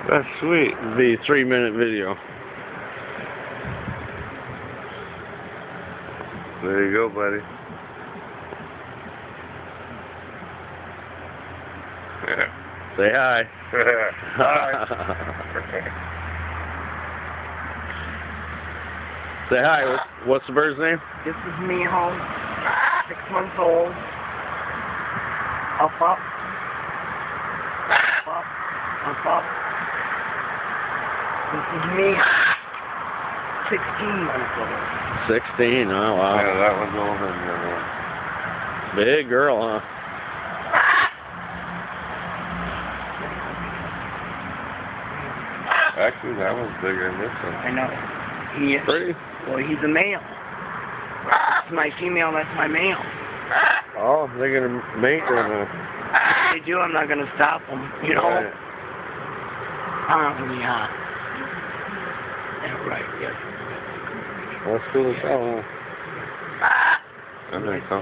That's sweet. The 3-minute video. There you go, buddy. Yeah. Say hi. Hi. Say hi. What's the bird's name? This is Miho, 6 months old. Up, up. Up, up. Up, up. This is me, 16 months old. 16, oh wow. Yeah, that one's older than the other one. Big girl, huh? Actually, that one's bigger than this one. I know. He is. Pretty? Well, he's a male. That's my female, that's my male. Oh, they're gonna mate them. If they do, I'm not gonna stop them, you know? Right. Yeah. Yeah, right, yes. That's cool as hell, huh? I think so.